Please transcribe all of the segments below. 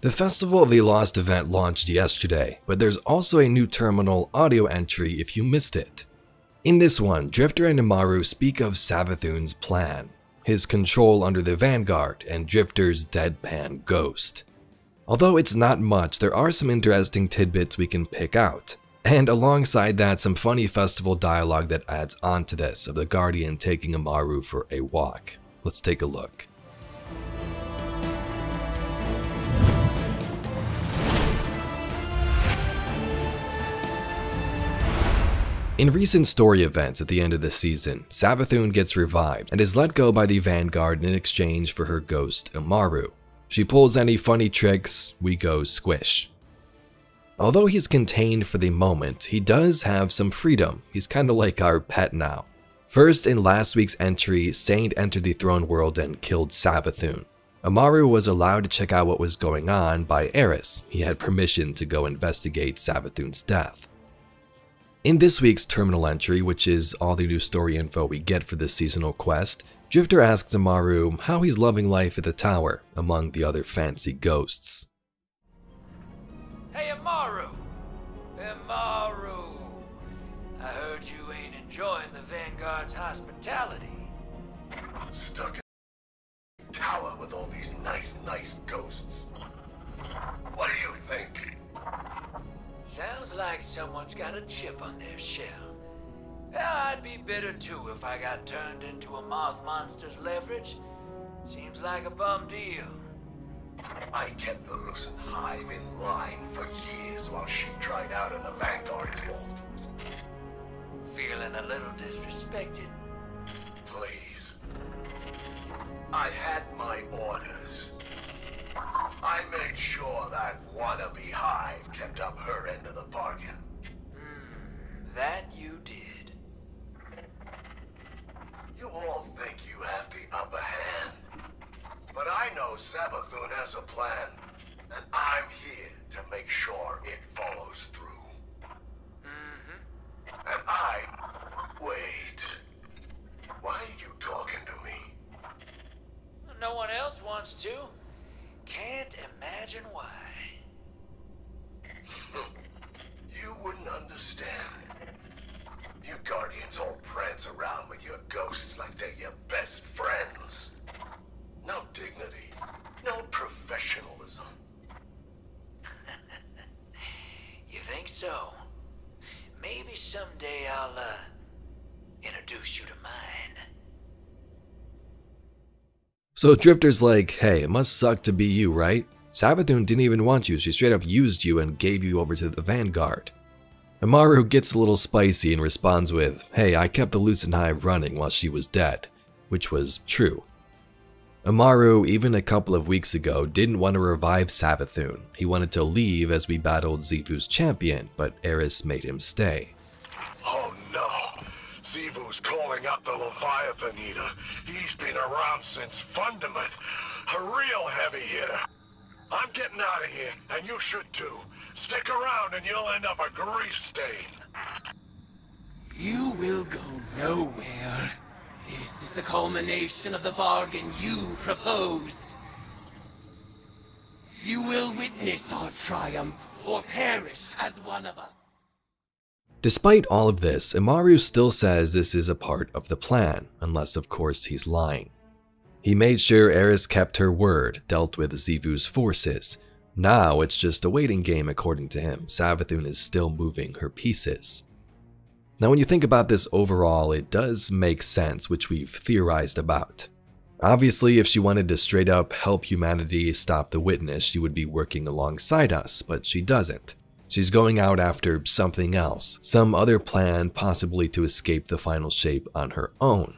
The Festival of the Lost event launched yesterday, but there's also a new terminal audio entry if you missed it. In this one, Drifter and Immaru speak of Savathun's plan, his control under the Vanguard, and Drifter's deadpan ghost. Although it's not much, there are some interesting tidbits we can pick out. And alongside that, some funny festival dialogue that adds on to this, of the Guardian taking Immaru for a walk. Let's take a look. In recent story events at the end of the season, Savathun gets revived and is let go by the Vanguard in exchange for her ghost Immaru. She pulls any funny tricks, we go squish. Although he's contained for the moment, he does have some freedom. He's kinda like our pet now. First, in last week's entry, Saint entered the throne world and killed Savathun. Immaru was allowed to check out what was going on by Eris. He had permission to go investigate Savathun's death. In this week's terminal entry, which is all the new story info we get for this seasonal quest, Drifter asks Immaru how he's loving life at the tower, among the other fancy ghosts. Hey Immaru! Immaru! I heard you ain't enjoying the Vanguard's hospitality. Stuck in a tower with all these nice ghosts. What do you think? Sounds like someone's got a chip on their shell. I'd be bitter too if I got turned into a moth monster's leverage. Seems like a bum deal. I kept the Lucent Hive in line for years while she tried out in the Vanguard's vault. Feeling a little disrespected? Please. I had my orders. I made sure that wannabe Hive kept up her end of the bargain. That you did. You all think you have the upper hand. But I know Savathun has a plan, and I'm here to make sure it follows through. And wait. Why are you talking to me? No one else wants to. Can't imagine why. You wouldn't understand. You Guardians all prance around with your ghosts like they're your best friends. No dignity, no professionalism. You think so? Maybe someday I'll, introduce you to mine. So Drifter's like, hey, it must suck to be you, right? Savathun didn't even want you, she straight up used you and gave you over to the Vanguard. Immaru gets a little spicy and responds with, hey, I kept the Lucent Hive running while she was dead, which was true. Immaru, even a couple of weeks ago, didn't want to revive Savathun. He wanted to leave as we battled Xivu's champion, but Eris made him stay. Oh no! Xivu's calling up the Leviathan Eater. He's been around since Fundament. A real heavy hitter. I'm getting out of here, and you should too. Stick around and you'll end up a grease stain. You will go nowhere. This is the culmination of the bargain you proposed. You will witness our triumph, or perish as one of us. Despite all of this, Immaru still says this is a part of the plan, unless of course he's lying. He made sure Eris kept her word, dealt with Xivu's forces. Now it's just a waiting game according to him. Savathun is still moving her pieces. Now when you think about this overall, it does make sense, which we've theorized about. Obviously, if she wanted to straight up help humanity stop the Witness, she would be working alongside us, but she doesn't. She's going out after something else, some other plan possibly to escape the final shape on her own.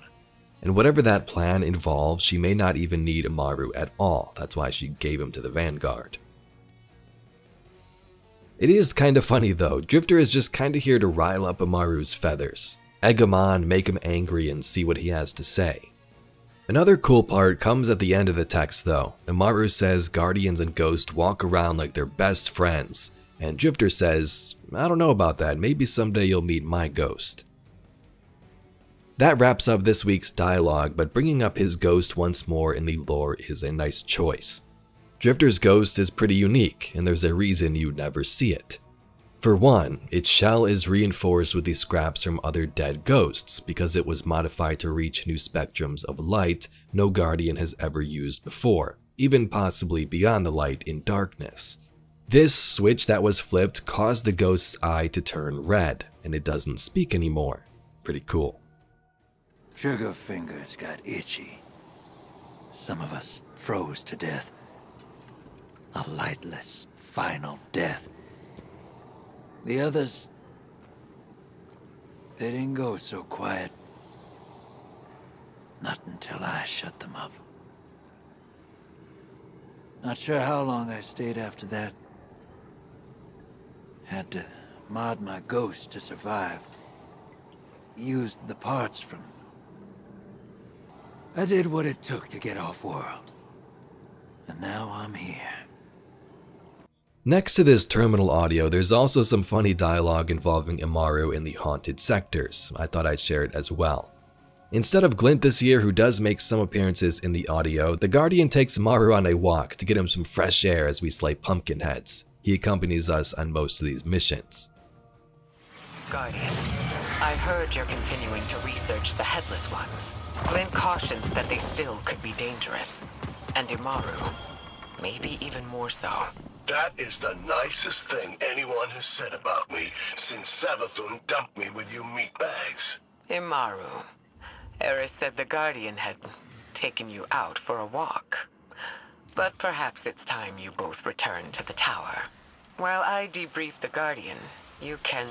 And whatever that plan involves, she may not even need Immaru at all. That's why she gave him to the Vanguard. It is kinda funny though, Drifter is just kinda here to rile up Immaru's feathers. Egg him on, make him angry, and see what he has to say. Another cool part comes at the end of the text though. Immaru says Guardians and Ghosts walk around like they're best friends, and Drifter says, I don't know about that, maybe someday you'll meet my ghost. That wraps up this week's dialogue, but bringing up his ghost once more in the lore is a nice choice. Drifter's ghost is pretty unique, and there's a reason you never see it. For one, its shell is reinforced with the scraps from other dead ghosts because it was modified to reach new spectrums of light no Guardian has ever used before, even possibly beyond the light in darkness. This switch that was flipped caused the ghost's eye to turn red, and it doesn't speak anymore. Pretty cool. Trigger fingers got itchy. Some of us froze to death. A lightless, final death. The others, they didn't go so quiet. Not until I shut them up. Not sure how long I stayed after that. Had to mod my ghost to survive. Used the parts from... I did what it took to get off-world. And now I'm here. Next to this terminal audio, there's also some funny dialogue involving Immaru in the haunted sectors. I thought I'd share it as well. Instead of Glint this year, who does make some appearances in the audio, the Guardian takes Immaru on a walk to get him some fresh air as we slay pumpkin heads. He accompanies us on most of these missions. Guardian, I heard you're continuing to research the Headless Ones. Glint cautioned that they still could be dangerous. And Immaru, maybe even more so. That is the nicest thing anyone has said about me since Savathun dumped me with you meatbags. Immaru, Eris said the Guardian had taken you out for a walk. But perhaps it's time you both return to the tower. While I debrief the Guardian, you can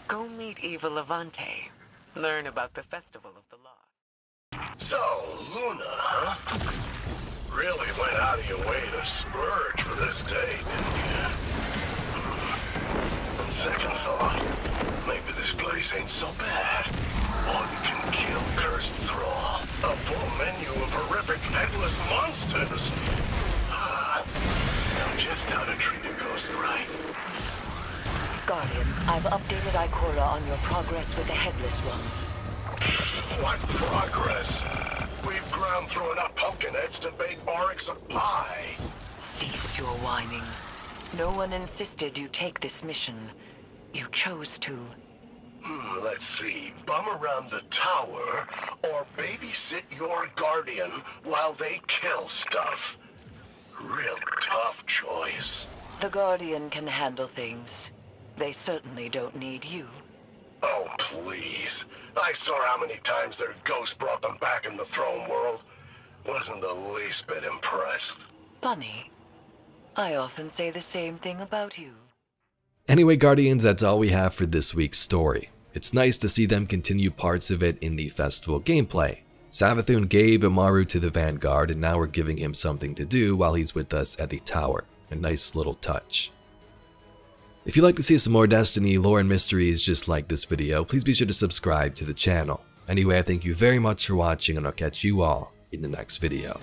go meet Eva Levante. Learn about the Festival of the Lost. So, Luna, huh? Really went out of your way to splurge for this day, didn't you? On second thought, maybe this place ain't so bad. One can kill cursed thrall. A full menu of horrific headless monsters. Know just how to treat a ghost right. Guardian, I've updated Ikora on your progress with the Headless Ones. What progress? We've ground through enough pumpkin heads to bake Oryx a pie. Cease your whining. No one insisted you take this mission. You chose to. Let's see. Bum around the tower, or babysit your Guardian while they kill stuff. Real tough choice. The Guardian can handle things. They certainly don't need you. Oh, please. I saw how many times their ghost brought them back in the throne world. Wasn't the least bit impressed. Funny. I often say the same thing about you. Anyway, Guardians, that's all we have for this week's story. It's nice to see them continue parts of it in the festival gameplay. Savathun gave Immaru to the Vanguard, and now we're giving him something to do while he's with us at the tower. A nice little touch. If you'd like to see some more Destiny lore and mysteries just like this video, please be sure to subscribe to the channel. Anyway, I thank you very much for watching, and I'll catch you all in the next video.